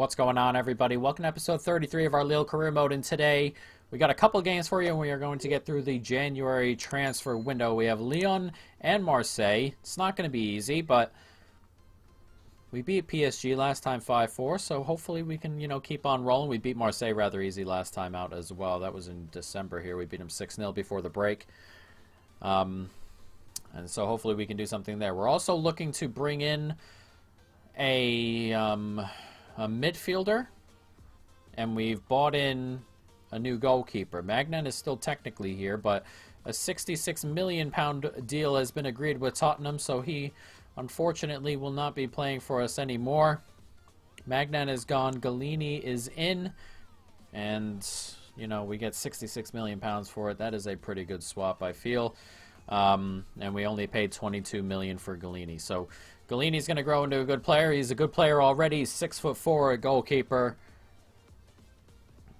What's going on, everybody? Welcome to episode 33 of our Lille career mode, and today we got a couple games for you, and we are going to get through the January transfer window. We have Lyon and Marseille. It's not going to be easy, but we beat PSG last time 5-4, so hopefully we can, keep on rolling. We beat Marseille rather easy last time out as well. That was in December here. We beat them 6-0 before the break. And so hopefully we can do something there. We're also looking to bring in a midfielder, and we've bought in a new goalkeeper. Magnan is still technically here, but a £66 million deal has been agreed with Tottenham, so he unfortunately will not be playing for us anymore. Magnan is gone, Galini is in, and we get £66 million for it. That is a pretty good swap, I feel. And we only paid $22 million for Galini, so Galini's going to grow into a good player. He's a good player already. He's 6'4", a goalkeeper.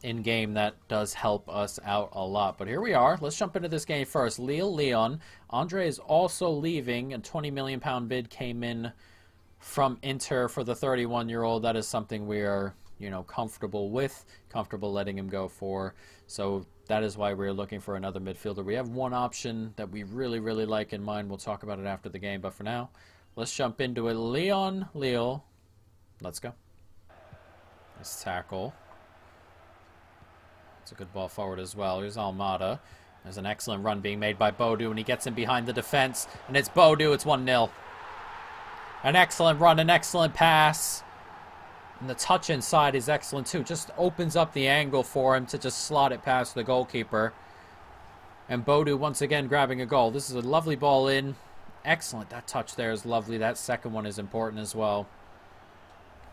In game, that does help us out a lot. But here we are. Let's jump into this game first. Lille, Lyon. Andre is also leaving. A £20 million bid came in from Inter for the 31-year-old. That is something we are, comfortable with, comfortable letting him go for. So that is why we're looking for another midfielder. We have one option that we really, really like in mind. We'll talk about it after the game. But for now, let's jump into it. Lyon, Lille. Let's go. Nice tackle. It's a good ball forward as well. Here's Almada. There's an excellent run being made by Bodou, and he gets in behind the defense. And it's Bodou. It's 1-0. An excellent run, an excellent pass. And the touch inside is excellent too. Just opens up the angle for him to just slot it past the goalkeeper. And Bodou once again grabbing a goal. This is a lovely ball in. Excellent. That touch there is lovely. That second one is important as well.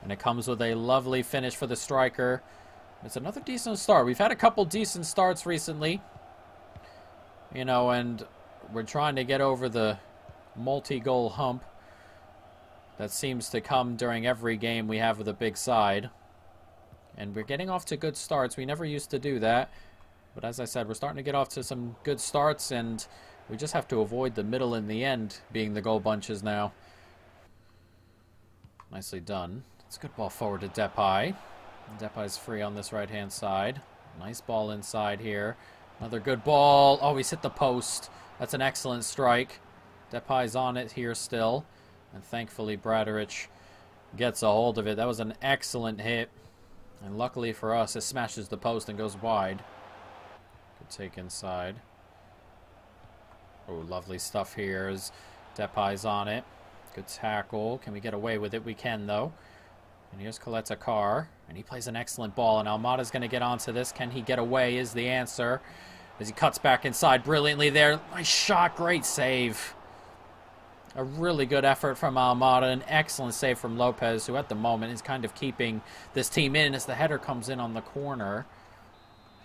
And it comes with a lovely finish for the striker. It's another decent start. We've had a couple decent starts recently. And we're trying to get over the multi-goal hump that seems to come during every game we have with a big side. And we're getting off to good starts. We never used to do that. But as I said, we're starting to get off to some good starts, and we just have to avoid the middle and the end being the goal bunches now. Nicely done. It's a good ball forward to Depay. Depay's free on this right-hand side. Nice ball inside here. Another good ball. Oh, he's hit the post. That's an excellent strike. Depay's on it here still. And thankfully, Bradaric gets a hold of it. That was an excellent hit. And luckily for us, it smashes the post and goes wide. Good take inside. Oh, lovely stuff here as Depay's on it. Good tackle. Can we get away with it? We can, though. And here's Coletta Carr, and he plays an excellent ball, and Almada's going to get onto this. Can he get away is the answer, as he cuts back inside brilliantly there. Nice shot, great save. A really good effort from Almada, an excellent save from Lopez, who at the moment is kind of keeping this team in as the header comes in on the corner.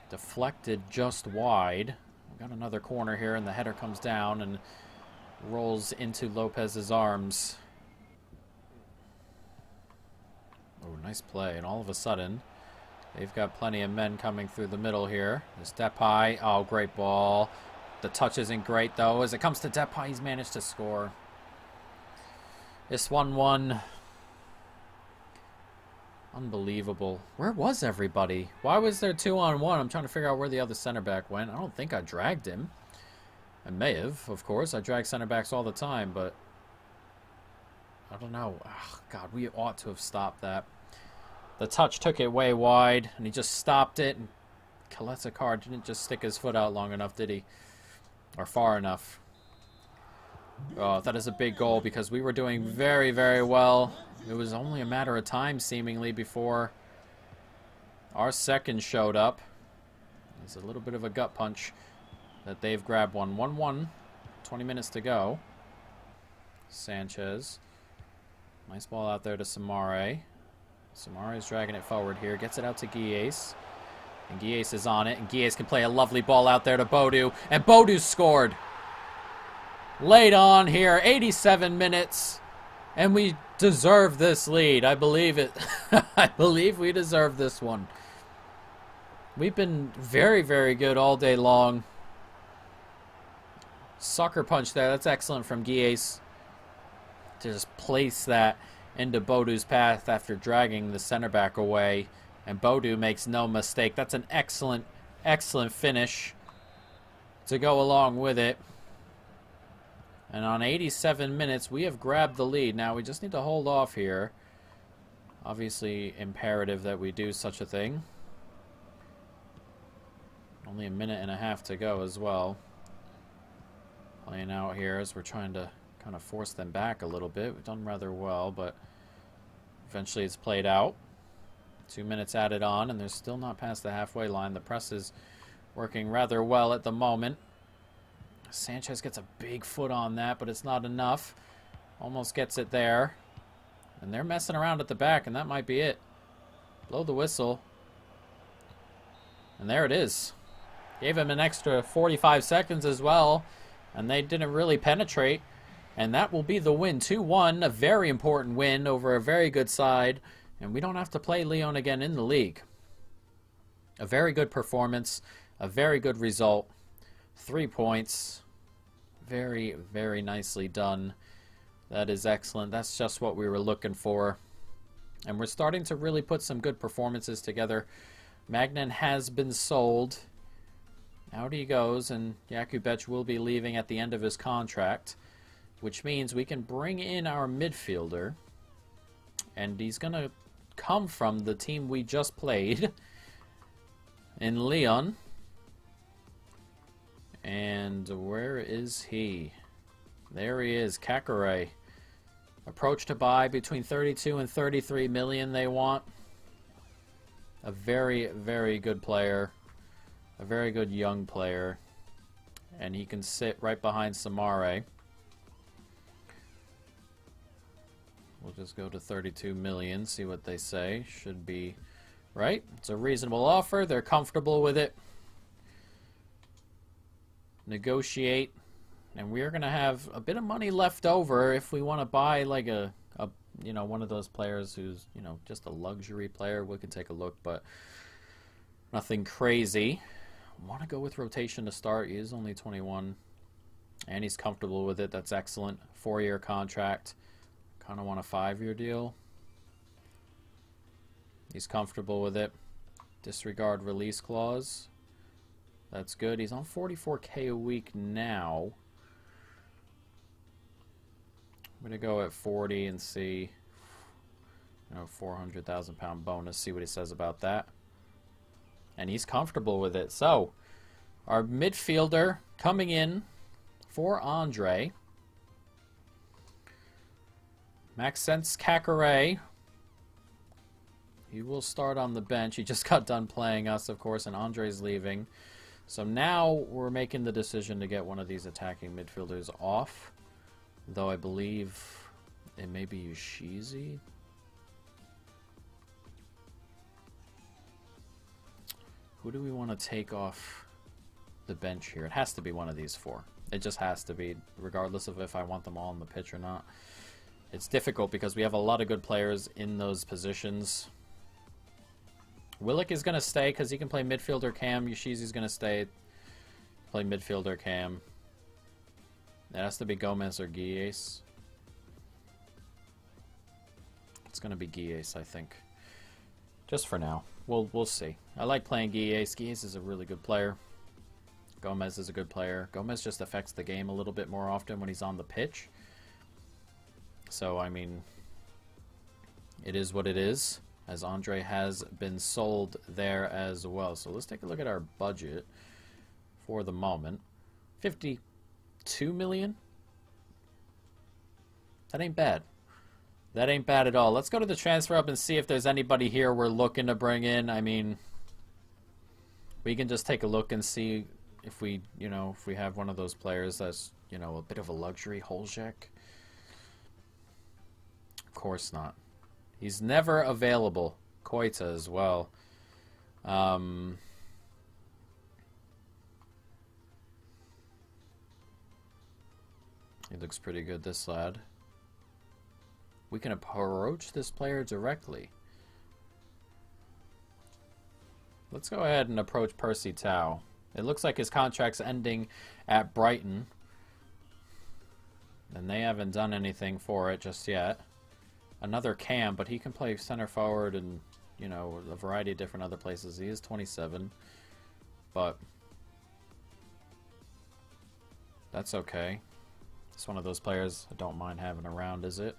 Deflected just wide. We've got another corner here, and the header comes down and rolls into Lopez's arms. Oh, nice play. And all of a sudden, they've got plenty of men coming through the middle here. There's Depay. Oh, great ball. The touch isn't great, though. As it comes to Depay, he's managed to score. It's 1-1. Unbelievable. Where was everybody? Why was there 2-on-1? I'm trying to figure out where the other center back went. I don't think I dragged him. I may have, of course. I drag center backs all the time, but I don't know. Oh, God, we ought to have stopped that. The touch took it way wide, and he just stopped it. And Coletta Carr didn't just stick his foot out long enough, did he? Or far enough. Oh, that is a big goal because we were doing very, very well. It was only a matter of time, seemingly, before our second showed up. It's a little bit of a gut punch that they've grabbed one. 1-1, 20 minutes to go. Sanchez. Nice ball out there to Samare. Samare is dragging it forward here. Gets it out to Guies. And Guies is on it. And Guies can play a lovely ball out there to Bodou. And Bodou scored. Late on here. 87 minutes. And we deserve this lead. I believe it. I believe we deserve this one. We've been very, very good all day long. Sucker punch there. That's excellent from Guies. To just place that into Bodu's path after dragging the center back away. And Bodu makes no mistake. That's an excellent, excellent finish to go along with it. And on 87 minutes, we have grabbed the lead. Now, we just need to hold off here. Obviously, imperative that we do such a thing. Only a minute and a half to go as well. Playing out here as we're trying to kind of force them back a little bit. We've done rather well, but eventually it's played out. 2 minutes added on, and they're still not past the halfway line. The press is working rather well at the moment. Sanchez gets a big foot on that, but it's not enough. Almost gets it there. And they're messing around at the back, and that might be it. Blow the whistle. And there it is. Gave him an extra 45 seconds as well, and they didn't really penetrate. And that will be the win. 2-1, a very important win over a very good side. And we don't have to play Lyon again in the league. A very good performance, a very good result. 3 points. Very, very nicely done. That is excellent. That's just what we were looking for. And we're starting to really put some good performances together. Magnan has been sold. Out he goes, and Jakubec will be leaving at the end of his contract, which means we can bring in our midfielder. And he's going to come from the team we just played in Lyon. And where is he? There he is, Kakare. Approach to buy between 32 and 33 million they want. A very, very good player. A very good young player. And he can sit right behind Samare. We'll just go to 32 million, see what they say. Should be right. It's a reasonable offer. They're comfortable with it. Negotiate. And we are going to have a bit of money left over if we want to buy like a you know, one of those players who's, you know, just a luxury player. We can take a look, but nothing crazy. I want to go with rotation to start. He is only 21, and he's comfortable with it. That's excellent. 4-year contract. Kind of want a 5-year deal. He's comfortable with it. Disregard release clause. That's good. He's on 44K a week now. I'm going to go at 40 and see, you know, £400,000 bonus, see what he says about that. And he's comfortable with it. So, our midfielder coming in for Andre. Maxence Kakare. He will start on the bench. He just got done playing us, of course, and Andre's leaving. So now we're making the decision to get one of these attacking midfielders off. Though I believe it may be Yoshizi. Who do we want to take off the bench here? It has to be one of these four. It just has to be, regardless of if I want them all on the pitch or not. It's difficult because we have a lot of good players in those positions. Willick is going to stay because he can play midfielder cam. Yoshizi's going to stay, play midfielder cam. It has to be Gomez or Guilles. It's going to be Guilles, I think. Just for now. We'll see. I like playing Guilles. Guilles is a really good player. Gomez is a good player. Gomez just affects the game a little bit more often when he's on the pitch. So, I mean, it is what it is, as Andre has been sold there as well. So let's take a look at our budget for the moment. 52 million? That ain't bad. That ain't bad at all. Let's go to the transfer hub and see if there's anybody here we're looking to bring in. I mean, we can just take a look and see if we, you know, if we have one of those players that's, you know, a bit of a luxury. Holzek? Of course not. He's never available. Koita as well. He looks pretty good, this lad. We can approach this player directly. Let's go ahead and approach Percy Tau. It looks like his contract's ending at Brighton. And they haven't done anything for it just yet. Another Cam, but he can play center forward and, you know, a variety of different other places. He is 27, but that's okay. It's one of those players I don't mind having around, is it?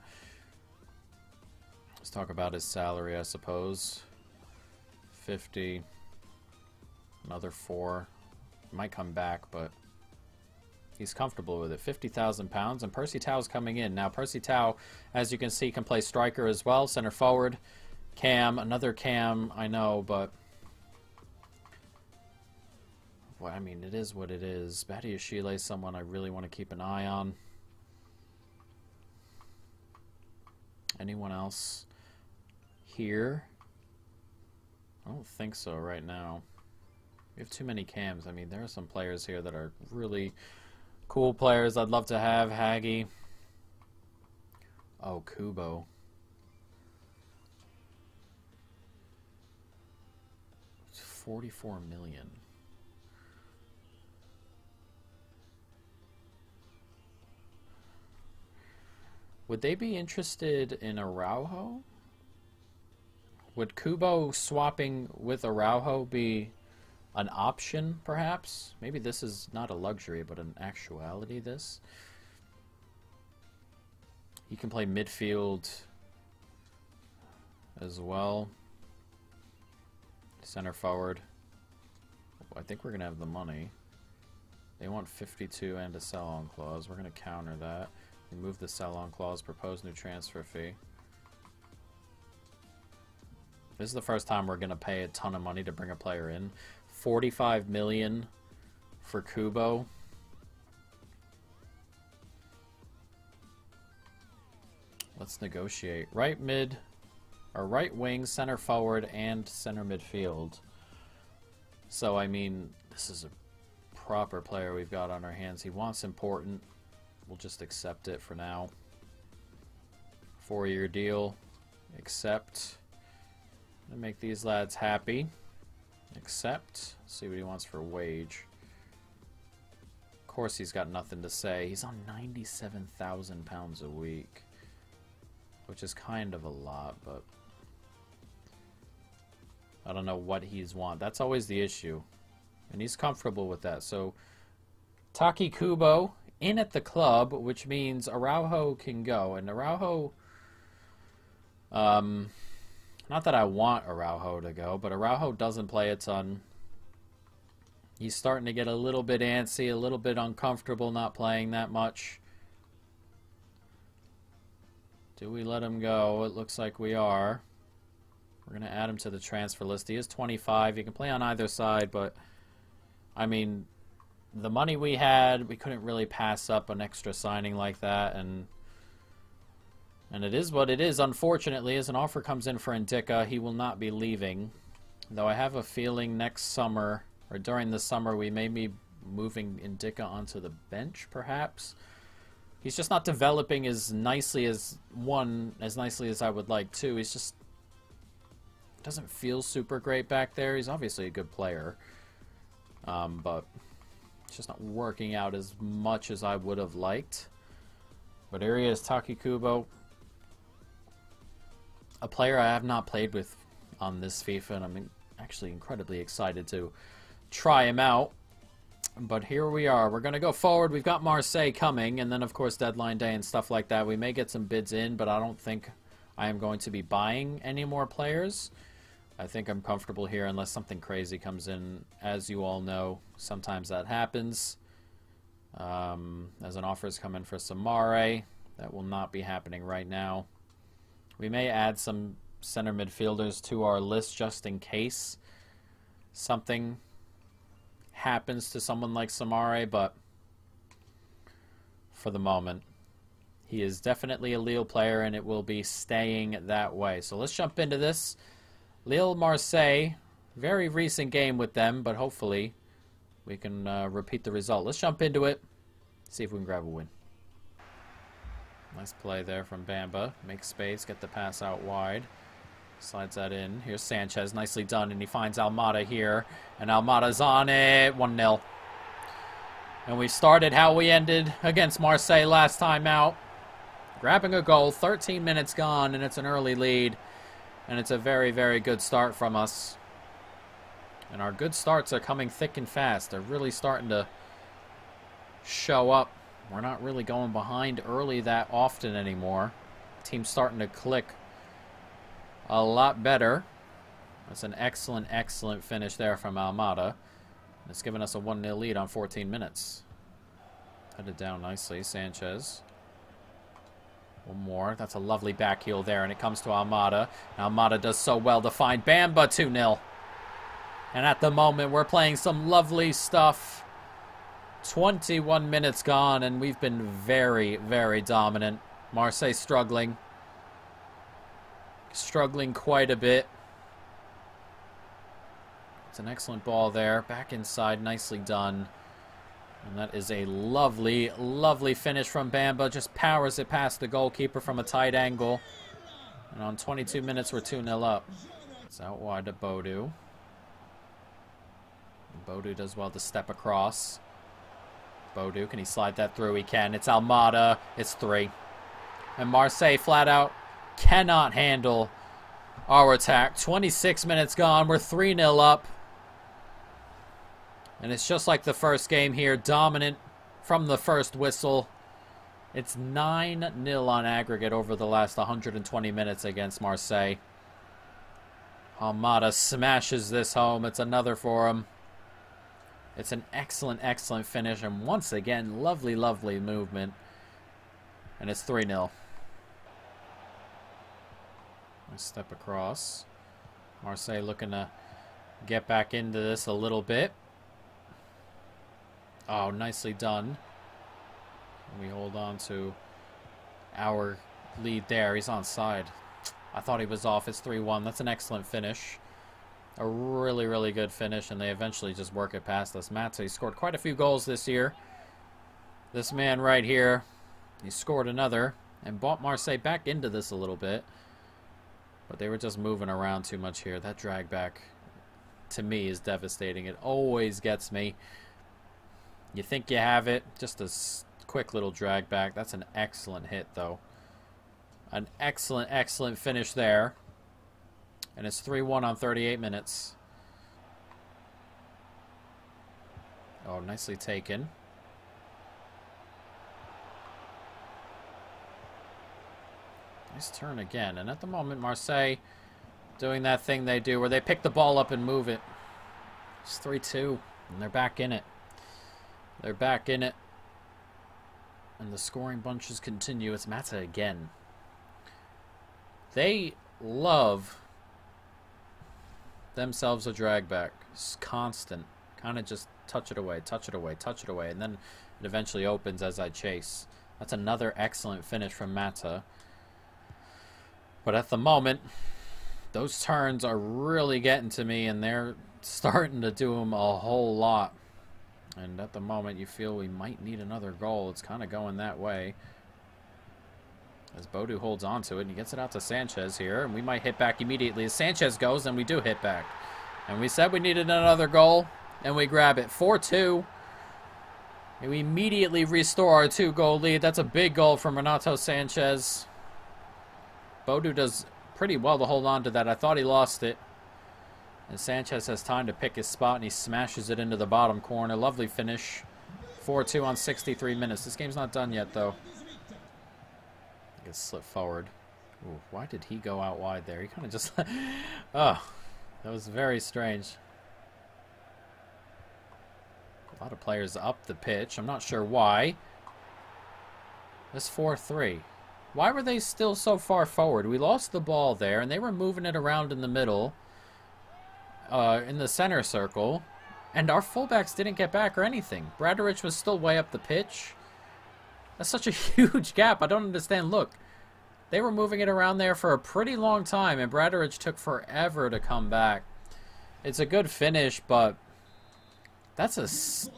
Let's talk about his salary, I suppose. 50. Another 4. Might come back, but he's comfortable with it. 50,000 pounds, and Percy Tau's coming in. Now, Percy Tau, as you can see, can play striker as well, center forward. Cam, another Cam, I know, but well, I mean, it is what it is. Badiashile is someone I really want to keep an eye on. Anyone else here? I don't think so right now. We have too many Cams. I mean, there are some players here that are really cool players I'd love to have. Hagi. Oh, Kubo. It's 44 million. Would they be interested in Araujo? Would Kubo swapping with Araujo be an option, perhaps? Maybe this is not a luxury, but an actuality, this. He can play midfield as well. Center forward. I think we're going to have the money. They want 52 and a sell-on clause. We're going to counter that. Remove the sell-on clause. Propose new transfer fee. This is the first time we're going to pay a ton of money to bring a player in. 45 million for Kubo. Let's negotiate. Right mid, or right wing, center forward, and center midfield. So, I mean, this is a proper player we've got on our hands. He wants important. We'll just accept it for now. 4-year deal. Accept. And make these lads happy. Accept. See what he wants for wage. Of course he's got nothing to say. He's on 97,000 pounds a week. Which is kind of a lot, but I don't know what he's want. That's always the issue. And he's comfortable with that. So Taki Kubo in at the club, which means Araujo can go. And Araujo, not that I want Araujo to go, but Araujo doesn't play a ton. He's starting to get a little bit antsy, a little bit uncomfortable not playing that much. Do we let him go? It looks like we are. We're going to add him to the transfer list. He is 25. He can play on either side, but I mean, the money we had, we couldn't really pass up an extra signing like that, and it is what it is. Unfortunately, as an offer comes in for Ndicka, he will not be leaving. Though I have a feeling next summer, or during the summer, we may be moving Ndicka onto the bench, perhaps. He's just not developing as nicely as I would like to. He's just doesn't feel super great back there. He's obviously a good player, but it's just not working out as much as I would have liked. But here he is, Taki Kubo, a player I have not played with on this FIFA, and I'm actually incredibly excited to try him out. But here we are. We're going to go forward. We've got Marseille coming, and then, of course, deadline day and stuff like that. We may get some bids in, but I don't think I am going to be buying any more players. I think I'm comfortable here unless something crazy comes in. As you all know, sometimes that happens. As an offer is coming for Samare. That will not be happening right now. We may add some center midfielders to our list just in case something happens to someone like Samare, but for the moment, he is definitely a Lille player, and it will be staying that way. So let's jump into this. Lille-Marseille, very recent game with them, but hopefully we can repeat the result. Let's jump into it, see if we can grab a win. Nice play there from Bamba. Make space, get the pass out wide. Slides that in. Here's Sanchez, nicely done, and he finds Almada here, and Almada's on it. 1-0. And we started how we ended against Marseille last time out. grabbing a goal. 13 minutes gone, and it's an early lead. And it's a very, very good start from us. And our good starts are coming thick and fast. They're really starting to show up. We're not really going behind early that often anymore. Team's starting to click a lot better. That's an excellent, excellent finish there from Almada. It's given us a 1-0 lead on 14 minutes. Headed down nicely, Sanchez. One more. That's a lovely back heel there, and it comes to Almada. Almada does so well to find Bamba. 2-0. And at the moment, we're playing some lovely stuff. 21 minutes gone, and we've been very, very dominant. Marseille struggling. Struggling quite a bit. It's an excellent ball there. Back inside, nicely done. And that is a lovely, lovely finish from Bamba. Just powers it past the goalkeeper from a tight angle. And on 22 minutes, we're 2-0 up. It's out wide to Bodu. Bodu does well to step across. Bodu, can he slide that through? He can. It's Almada. It's 3. And Marseille flat out cannot handle our attack. 26 minutes gone. We're 3-0 up. And it's just like the first game here. Dominant from the first whistle. It's 9-0 on aggregate over the last 120 minutes against Marseille. Almada smashes this home. It's another for him. It's an excellent, excellent finish. And once again, lovely, lovely movement. And it's 3-0. Nice step across. Marseille looking to get back into this a little bit. Oh, nicely done. We hold on to our lead there. He's onside. I thought he was off. It's 3-1. That's an excellent finish. A really, really good finish, and they eventually just work it past us. Mate scored quite a few goals this year. This man right here, he scored another and brought Marseille back into this a little bit. But they were just moving around too much here. That drag back, to me, is devastating. It always gets me. You think you have it, just a quick little drag back. That's an excellent hit, though. An excellent, excellent finish there. And it's 3-1 on 38 minutes. Oh, nicely taken. Nice turn again. And at the moment, Marseille doing that thing they do where they pick the ball up and move it. It's 3-2, and they're back in it. They're back in it. And the scoring bunches continue. It's Mata again. They love themselves a drag back. It's constant. Kind of just touch it away, touch it away, touch it away. And then it eventually opens as I chase. That's another excellent finish from Mata. But at the moment, those turns are really getting to me, and they're starting to do them a whole lot. And at the moment, you feel we might need another goal. It's kind of going that way. As Bodu holds on to it, and he gets it out to Sanchez here. And we might hit back immediately. As Sanchez goes, and we do hit back. And we said we needed another goal, and we grab it. 4-2. And we immediately restore our 2-goal lead. That's a big goal from Renato Sanchez. Bodu does pretty well to hold on to that. I thought he lost it. And Sanchez has time to pick his spot, and he smashes it into the bottom corner. Lovely finish. 4-2 on 63 minutes. This game's not done yet, though. I guess slip forward. Ooh, why did he go out wide there? He kind of just... oh, that was very strange. A lot of players up the pitch. I'm not sure why. It's 4-3. Why were they still so far forward? We lost the ball there, and they were moving it around in the middle. In the center circle, and our fullbacks didn't get back or anything. Bradarich was still way up the pitch. That's such a huge gap. I don't understand. Look, they were moving it around there for a pretty long time, and Bradarich took forever to come back. It's a good finish, but that's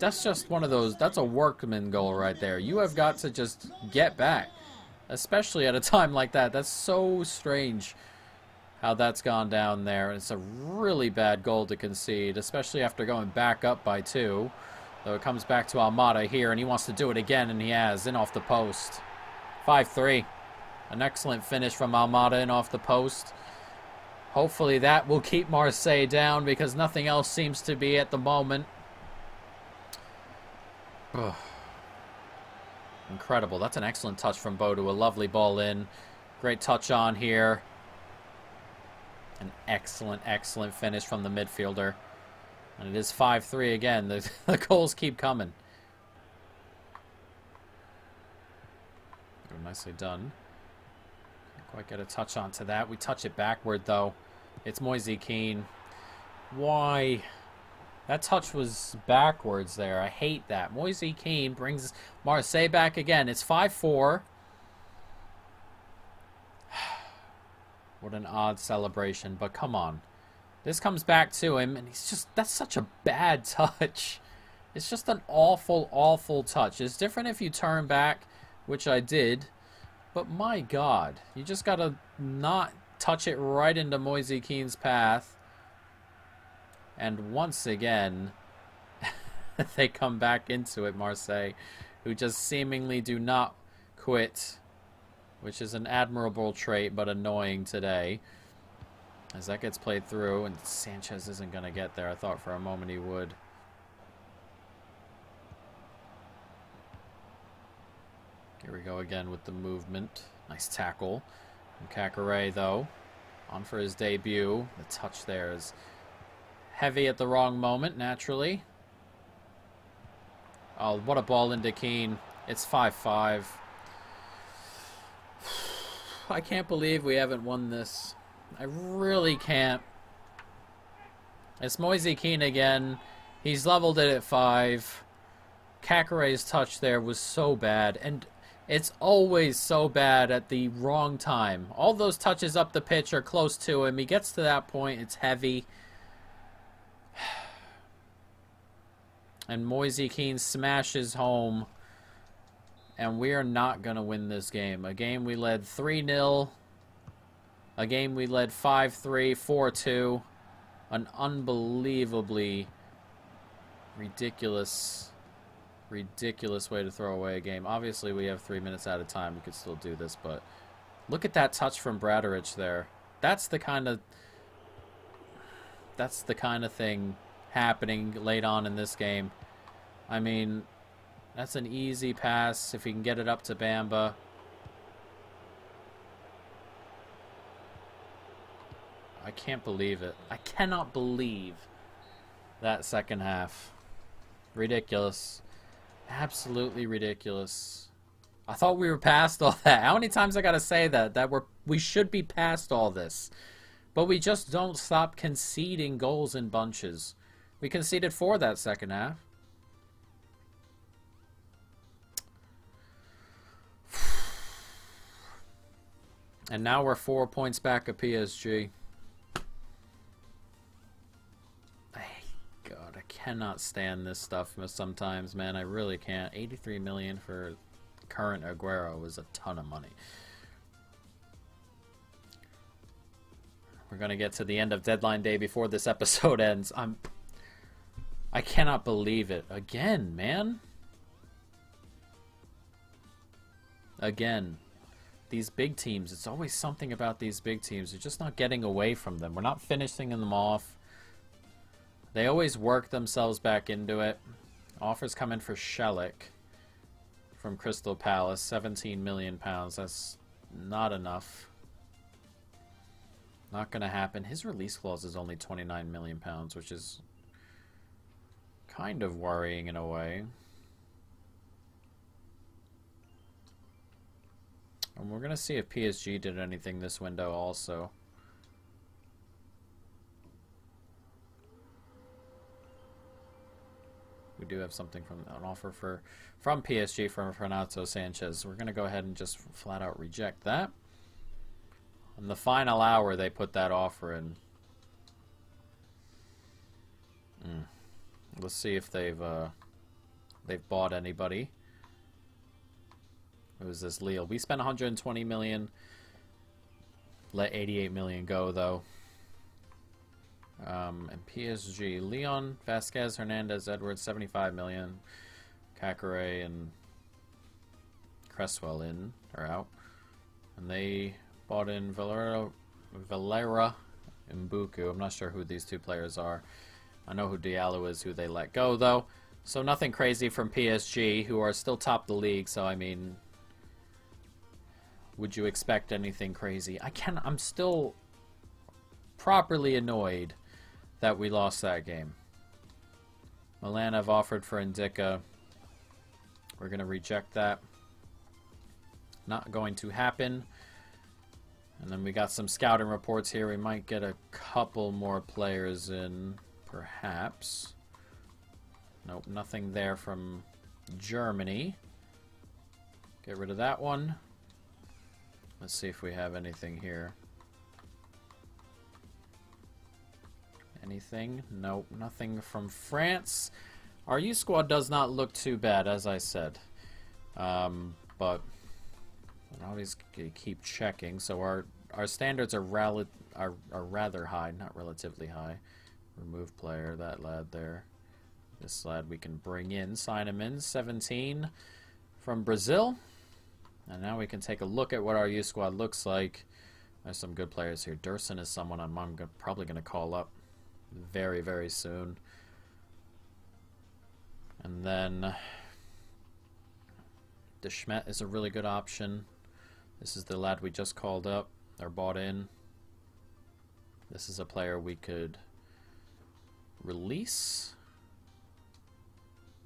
just one of those. That's a workman goal right there. You have got to just get back, especially at a time like that. That's so strange how that's gone down there. It's a really bad goal to concede, especially after going back up by 2. Though it comes back to Almada here, and he wants to do it again, and he has, in off the post. 5-3. An excellent finish from Almada in off the post. Hopefully that will keep Marseille down because nothing else seems to be at the moment. Ugh. Incredible. That's an excellent touch from Bodo. A lovely ball in. Great touch on here. An excellent, excellent finish from the midfielder. And it is 5-3 again. The goals keep coming. Oh, nicely done. Can't quite get a touch onto that. We touch it backward, though. It's Moise Kean. Why? That touch was backwards there. I hate that. Moise Kean brings Marseille back again. It's 5-4. What an odd celebration, but come on. This comes back to him, and he's just... That's such a bad touch. It's just an awful, awful touch. It's different if you turn back, which I did, but my God. You just gotta not touch it right into Moise Kean's path. And once again, they come back into it, Marseille, who just seemingly do not quit, which is an admirable trait, but annoying today. As that gets played through, and Sanchez isn't going to get there. I thought for a moment he would. Here we go again with the movement. Nice tackle. And Kakare, though, on for his debut. The touch there is heavy at the wrong moment, naturally. Oh, what a ball into Keane. It's 5-5. I can't believe we haven't won this. I really can't. It's Moise Kean again. He's leveled it at 5. Kakare's touch there was so bad. And it's always so bad at the wrong time. All those touches up the pitch are close to him. He gets to that point. It's heavy. And Moise Kean smashes home. And we are not going to win this game. A game we led 3-0. A game we led 5-3, 4-2. An unbelievably ridiculous way to throw away a game. Obviously, we have 3 minutes at a time. We could still do this, but look at that touch from Bradarich there. That's the kind of thing happening late on in this game. I mean, that's an easy pass if he can get it up to Bamba. I can't believe it. I cannot believe that second half. Ridiculous. Absolutely ridiculous. I thought we were past all that. How many times I gotta say that? That we should be past all this. But we just don't stop conceding goals in bunches. We conceded 4 that second half. And now we're 4 points back of PSG. God, I cannot stand this stuff sometimes, man. I really can't. 83 million for current Aguero is a ton of money. We're going to get to the end of deadline day before this episode ends. I cannot believe it. Again, man. Again. These big teams, it's always something about these big teams. You're just not getting away from them. We're not finishing them off. They always work themselves back into it. Offers come in for Shelik from Crystal Palace. 17 million pounds. That's not enough. Not going to happen. His release clause is only 29 million pounds, which is kind of worrying in a way. And we're going to see if PSG did anything this window also. We do have something from an offer from PSG from Renato Sanchez. We're going to go ahead and just flat out reject that. In the final hour, they put that offer in. Let's see if they've bought anybody. It was this Lille. We spent 120 million. Let 88 million go though. And PSG, Leon, Vasquez, Hernandez, Edwards, 75 million. Kakare and Cresswell in or out. And they bought in Valera Mbuku. I'm not sure who these two players are. I know who Diallo is, who they let go, though. So nothing crazy from PSG, who are still top of the league. So, I mean, would you expect anything crazy? I'm still properly annoyed that we lost that game. Milan have offered for Indica. We're going to reject that. Not going to happen. And then we got some scouting reports here. We might get a couple more players in, perhaps. Nope, nothing there from Germany. Get rid of that one. Let's see if we have anything here. Anything? Nope, nothing from France. Our youth squad does not look too bad, as I said. But I always keep checking. So our standards are rather high, not relatively high. Remove player, that lad there. This lad we can bring in, sign him in. 17 from Brazil. And now we can take a look at what our youth squad looks like. There's some good players here. Dursun is someone I'm probably going to call up very, very soon. And then De Schmet is a really good option. This is the lad we just called up, or bought in. This is a player we could release.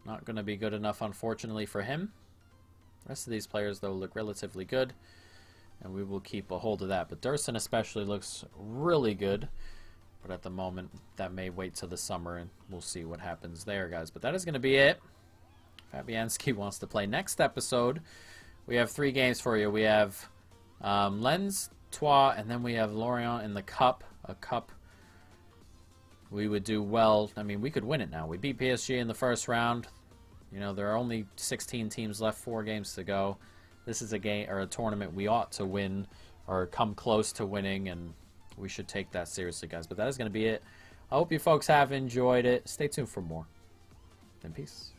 Not going to be good enough, unfortunately, for him. The rest of these players, though, look relatively good, and we will keep a hold of that. But Dursun especially looks really good. But at the moment, that may wait till the summer, and we'll see what happens there, guys. But that is going to be it. Fabianski wants to play. Next episode, we have 3 games for you. We have Lens, Troyes, and then we have Lorient in the Cup. A Cup we would do well. I mean, we could win it now. We beat PSG in the first round. You know, there are only 16 teams left, 4 games to go. This is a game or a tournament we ought to win or come close to winning, and we should take that seriously, guys. But that is going to be it. I hope you folks have enjoyed it. Stay tuned for more. And peace.